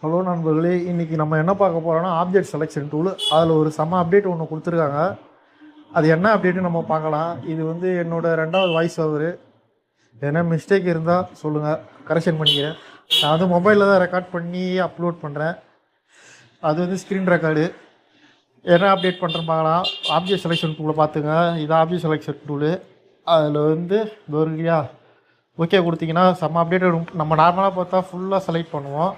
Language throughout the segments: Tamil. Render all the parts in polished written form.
ஹலோ நண்பர்களே, இன்னைக்கு நம்ம என்ன பார்க்க போறோம்னா ஆப்ஜெக்ட் செலெக்ஷன் டூல். அதில் ஒரு செம்ம அப்டேட் ஒன்று கொடுத்துருக்காங்க. அது என்ன அப்டேட்டு நம்ம பார்க்கலாம். இது வந்து என்னோட ரெண்டாவது வாய்ஸ் ஓவரு. எதனா மிஸ்டேக் இருந்தால் சொல்லுங்கள், கரெக்ஷன் பண்ணிக்கிறேன். நான் வந்து மொபைலில் தான் ரெக்கார்ட் பண்ணி அப்லோட் பண்ணுறேன். அது வந்து ஸ்க்ரீன் ரெக்கார்டு. என்ன அப்டேட் பண்ணுறேன் பார்க்கலாம். ஆப்ஜெக்ட் செலெக்ஷன் டூலை பார்த்துங்க. இது ஆப்ஜெக்ட் செலெக்ஷன் டூலு. அதில் வந்து ஒரு ஓகே கொடுத்தீங்கன்னா செம்ம அப்டேட். நம்ம நார்மலாக பார்த்தா ஃபுல்லாக செலக்ட் பண்ணுவோம்.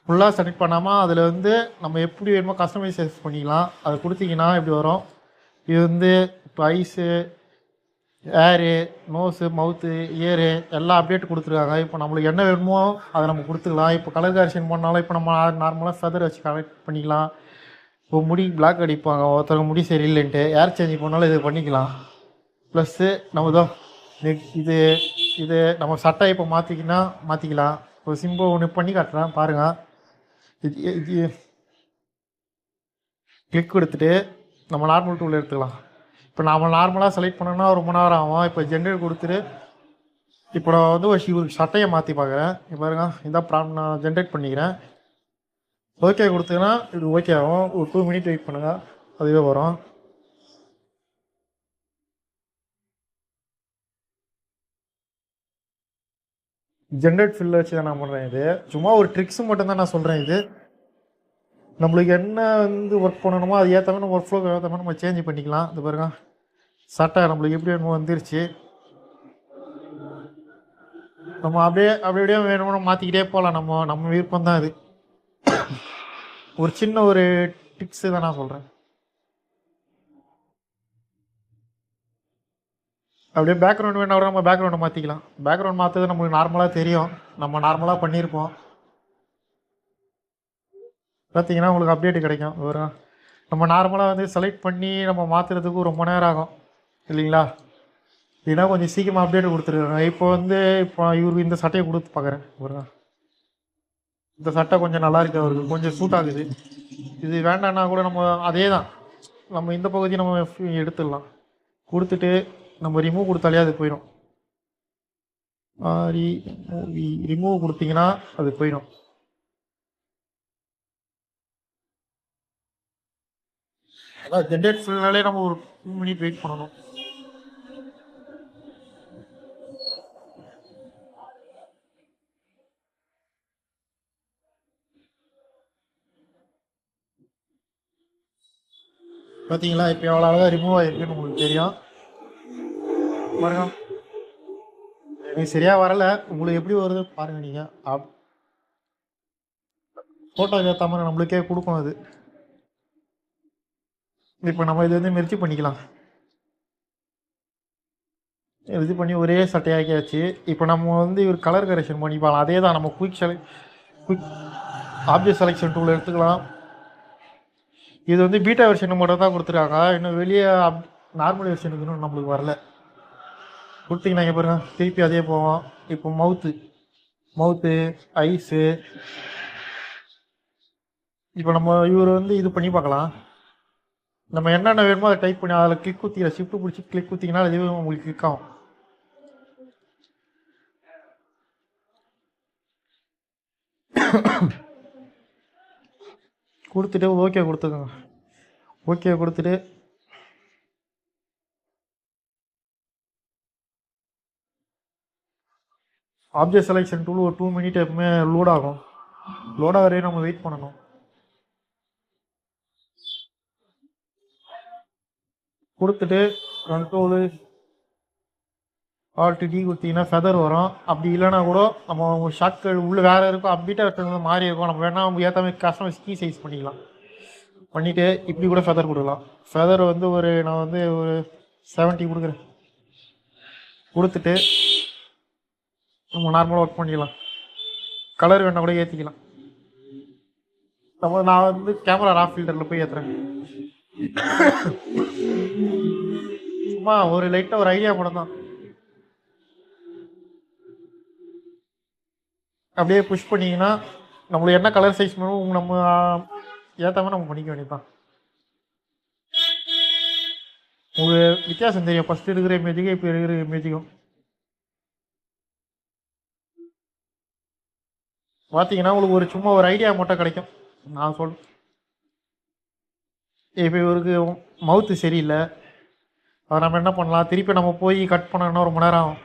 ஃபுல்லாக செலக்ட் பண்ணாமல் அதில் வந்து நம்ம எப்படி வேணுமோ கஸ்டமைசேஷன் பண்ணிக்கலாம். அதை கொடுத்தீங்கன்னா இப்படி வரும். இது வந்து இப்போ ஐஸு, ஏரு, நோஸு, மவுத்து, இயரு எல்லாம் அப்டேட் கொடுத்துருக்காங்க. இப்போ நம்மளுக்கு என்ன வேணுமோ அதை நம்ம கொடுத்துக்கலாம். இப்போ கலர் கரெக்ஷன் பண்ணாலும் இப்போ நம்ம நார்மலாக ஃபெதர் வச்சு கலெக்ட் பண்ணிக்கலாம். இப்போ முடி பிளாக் அடிப்பாங்க ஒருத்தவங்க, முடி சரியில்லைன்ட்டு ஏர் சேஞ்ச் பண்ணாலும் இது பண்ணிக்கலாம். ப்ளஸ்ஸு நம்ம தான் இது இது நம்ம சட்டை இப்போ மாற்றிக்கலாம். இப்போ சிம்பிள் ஒன்று பண்ணி காட்டுறேன் பாருங்கள். இது கிளிக் கொடுத்துட்டு நம்ம நார்மல் டூல் எடுத்துக்கலாம். இப்போ நம்ம நார்மலாக செலக்ட் பண்ணோன்னா ரொம்ப நேரம் ஆகும். இப்போ ஜென்ரேட் கொடுத்துட்டு இப்போ நான் வந்து ஒரு சட்டையை மாற்றி பார்க்குறேன். இப்போ பாருங்க, இதான் ப்ராப்ளம். நான் ஜென்ரேட் பண்ணிக்கிறேன். ஓகே கொடுத்தீங்கன்னா இது ஓகே ஆகும். ஒரு 2 மினிட் வெயிட் பண்ணுங்கள், அதுவே வரும். ஜென்ரேட் ஃபில் வச்சு தான் நான் பண்ணுறேன். இது சும்மா ஒரு ட்ரிக்ஸ் மட்டும் தான் நான் சொல்கிறேன். இது நம்மளுக்கு என்ன வந்து ஒர்க் பண்ணணுமோ அது ஏற்ற மாதிரி நம்ம ஒர்க் ஃப்ளோக்கு ஏற்ற மாதிரி நம்ம சேஞ்ச் பண்ணிக்கலாம். இது பாருங்க, சட்டை நம்மளுக்கு எப்படி வேணுமோ வந்துருச்சு. நம்ம அப்படியே வேணும்னு மாற்றிக்கிட்டே போகலாம். நம்ம விருப்பம் தான் இது. ஒரு சின்ன ஒரு டிப்ஸு தான் நான் சொல்கிறேன். அப்படியே பேக்ரவுண்ட் வேணா கூட நம்ம பேக்ரவுண்டை மாற்றிக்கலாம். பேக்ரவுண்ட் மாற்றுறது நம்மளுக்கு நார்மலாக தெரியும், நம்ம நார்மலாக பண்ணியிருப்போம். பார்த்தீங்கன்னா உங்களுக்கு அப்டேட் கிடைக்கும். ஒரு நம்ம நார்மலாக வந்து செலக்ட் பண்ணி நம்ம மாற்றுறதுக்கு ரொம்ப நேரம் ஆகும் இல்லைங்களா? இல்லைன்னா கொஞ்சம் சீக்கிரமாக அப்டேட் கொடுத்துருக்காங்க. இப்போ இவருக்கு இந்த சட்டையை கொடுத்து பார்க்குறேன். ஒரு இந்த சட்டை கொஞ்சம் நல்லா இருக்குது, அவருக்கு கொஞ்சம் சூட் ஆகுது. இது வேண்டான்னா கூட நம்ம அதே தான், நம்ம இந்த பகுதியை நம்ம எடுத்துடலாம். கொடுத்துட்டு நம்ம ரிமூவ் கொடுத்தாலே அது போயிடும். ரிமூவ் கொடுத்தீங்கன்னா அது போயிடும். அதான் ஜென்ரேட் ஃபுல்னாலே நம்ம ஒரு 2 மினிட் வெயிட் பண்ணணும். பார்த்தீங்களா, இப்போ எவ்வளோ அழகாக ரிமூவ் ஆகிருக்குன்னு உங்களுக்கு தெரியும் பாருங்க. எனக்கு சரியாக வரலை, உங்களுக்கு எப்படி வருது பாருங்கள். நீங்கள் ஃபோட்டோக்கு ஏற்ற மாதிரி நம்மளுக்கே கொடுக்கும் அது. இப்போ நம்ம இது வந்து மெர்ஜி பண்ணிக்கலாம். இது பண்ணி ஒரே சட்டையாக்கியாச்சு. இப்போ நம்ம வந்து ஒரு கலர் கரெக்ஷன் பண்ணிப்பாங்க. அதே தான் நம்ம குயிக் ஆப்ஜெக்ட் செலெக்ஷன் டூல் எடுத்துக்கலாம். இது வந்து பீட்டா வெர்ஷன் மட்டும் தான் கொடுத்துருக்காங்க. இன்னும் வெளியே நார்மல் வெர்ஷனுக்கு இன்னும் நம்மளுக்கு வரல. கொடுத்தீங்கன்னா இங்கே பாருங்க, திருப்பி அதே போவோம். இப்போ மவுத்து, ஐஸு. இப்போ நம்ம இவர் வந்து இது பண்ணி பார்க்கலாம். நம்ம என்னென்ன வேணுமோ அதை டைப் பண்ணி அதில் கிளிக் குத்திக்கிற ஷிஃப்ட் பிடிச்சி கிளிக் குத்திங்கன்னா அதுவே உங்களுக்கு கிளிக் ஆகும். கொடுத்துட்டு ஓகே கொடுத்துக்கோங்க. ஓகே கொடுத்துட்டு ஆப்ஜெக்ட் செலெக்ஷன் டூல் ஒரு 2 மினிட் எப்பவுமே லோட் ஆகும். லோட் ஆகிற நம்ம வெயிட் பண்ணணும். கொடுத்துட்டு கண்ட்ரோலு ஆல்ரெடி கொடுத்தீங்கன்னா ஃபெதர் வரும். அப்படி இல்லைனா கூட நம்ம ஷார்ட்கட் உள்ளே வேறு இருக்கும், அப்டேட்டாக இருக்கிறது மாறி இருக்கும். நம்ம வேணால் நம்ம ஏற்ற மாதிரி கஸ்டமைஸ் கீ சைஸ் பண்ணிக்கலாம். பண்ணிவிட்டு இப்படி கூட ஃபெதர் கொடுக்கலாம். ஃபெதர் வந்து நான் வந்து ஒரு 70 கொடுக்குறேன். கொடுத்துட்டு நம்ம நார்மலாக ஒர்க் பண்ணிக்கலாம். கலர் வேணால் கூட ஏற்றிக்கலாம். நான் வந்து கேமரா ரா ஃபில்டரில் போய் ஏற்றுறேன். சும்மா ஒரு லைட்டாக ஒரு ஐடியா மட்டும் தான். அப்படியே புஷ் பண்ணிங்கன்னா நம்மளுக்கு என்ன கலர் சைஸ் வேணும் நம்ம ஏற்ற மாதிரி நம்ம பண்ணிக்க வேண்டியதுதான். உங்களுக்கு வித்தியாசம் தெரியும் ஃபஸ்ட்டு இருக்கிற இமேஜுக்கும் இப்போ இருக்கிற இமேஜுக்கும். பார்த்தீங்கன்னா உங்களுக்கு ஒரு சும்மா ஒரு ஐடியா மட்டும் கிடைக்கும். நான் சொல் இப்போ இவருக்கு மவுத்து சரியில்லை, அதை நம்ம என்ன பண்ணலாம், திருப்பி நம்ம போய் கட் பண்ணோன்னா ரொம்ப நேரம் ஆகும்.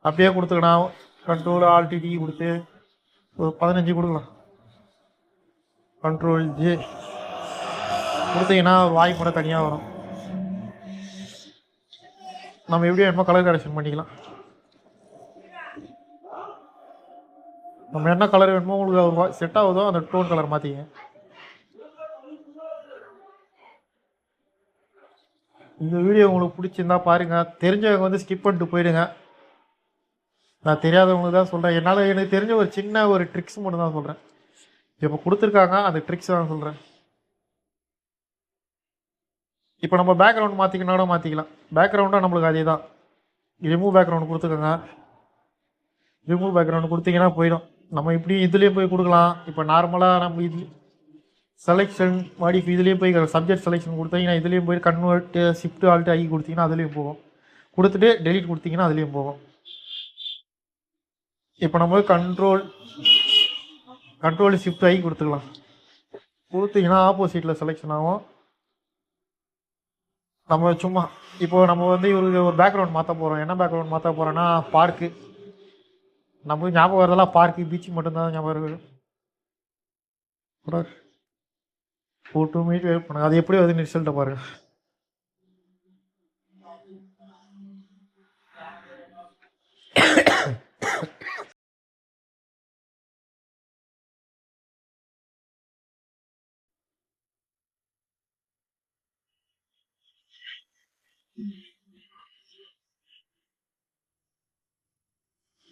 அப்படியே கொடுத்துக்கலாம். கண்ட்ரோல் ஆல்ட் டி கொடுத்து ஒரு 15 கொடுக்கலாம். கண்ட்ரோல் ஜே கொடுத்தீங்கன்னா வாய் மட்டும் தனியாக வரும். நம்ம எப்படி வேணுமோ கலர் கரெக்ஷன் பண்ணிக்கலாம். நம்ம என்ன கலர் வேணுமோ உங்களுக்கு செட் ஆகுதோ அந்த டோன் கலர் மாற்றிங்க. இந்த வீடியோ உங்களுக்கு பிடிச்சிருந்தா பாருங்கள். தெரிஞ்சவங்க வந்து ஸ்கிப் பண்ணிட்டு போயிடுங்க. நான் தெரியாதவங்களுக்கு தான் சொல்கிறேன். என்னால் எனக்கு தெரிஞ்ச ஒரு சின்ன ஒரு ட்ரிக்ஸ் மட்டும் தான் சொல்கிறேன். இப்போ கொடுத்துருக்காங்க அந்த ட்ரிக்ஸ் தான் சொல்கிறேன். இப்போ நம்ம பேக்ரவுண்ட் மாற்றிக்கணும்னா மாற்றிக்கலாம். பேக்ரவுண்டாக நம்மளுக்கு அதே தான். ரிமூவ் பேக்ரவுண்ட் கொடுத்துக்கோங்க. ரிமூவ் பேக்ரவுண்ட் கொடுத்தீங்கன்னா போயிடும். நம்ம இப்படி இதுலேயே போய் கொடுக்கலாம். இப்போ நார்மலாக நம்ம இது செலெக்ஷன் மாடிஃபை இதுலேயும் போய் சப்ஜெக்ட் செலெக்ஷன் கொடுத்தீங்கன்னா இதுலேயும் போய் கன்வெர்ட் ஷிஃப்ட் ஆல்ட் ஆகி கொடுத்தீங்கன்னா அதுலேயும் போகும். கொடுத்துட்டு டெலிட் கொடுத்தீங்கன்னா அதுலேயும் போகும். இப்போ நம்ம கண்ட்ரோல் ஷிஃப்ட் ஆகி கொடுத்துக்கலாம். கொடுத்தீங்கன்னா ஆப்போசிட்டில் செலெக்ஷன் ஆகும். நம்ம சும்மா இப்போ நம்ம வந்து இவருக்கு ஒரு பேக்ரவுண்ட் மாற்ற போகிறோம். என்ன பேக்ரவுண்ட் மாற்ற போகிறோன்னா பார்க்கு. நமக்கு ஞாபகம் வரதெல்லாம் பார்க்கு பீச்சு மட்டும்தான் ஞாபகம் இருக்குது. ஒரு 2 மினிட் வெயிட் பண்ணுங்க. அது எப்படி வந்து ரிசல்ட்டை பாருங்கள்.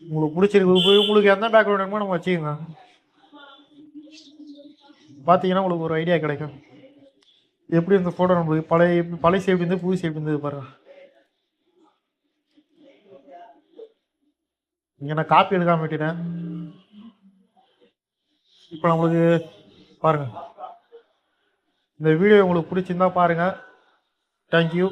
உங்களுக்கு பிடிச்சிருக்கு, உங்களுக்கு எந்த பேக்ரவுண்ட் வேணுமோ நம்ம வச்சுக்கோங்க. பார்த்தீங்கன்னா உங்களுக்கு ஒரு ஐடியா கிடைக்கும். எப்படி இந்த ஃபோட்டோ நம்மளுக்கு பழைய எப்படி இருந்தது புதுசு எப்படி இருந்தது பாருங்க. இங்கே நான் காப்பி எடுக்காம விட்டுட்டேன். இப்போ நம்மளுக்கு பாருங்கள். இந்த வீடியோ உங்களுக்கு பிடிச்சிருந்தா பாருங்கள். தேங்க்யூ.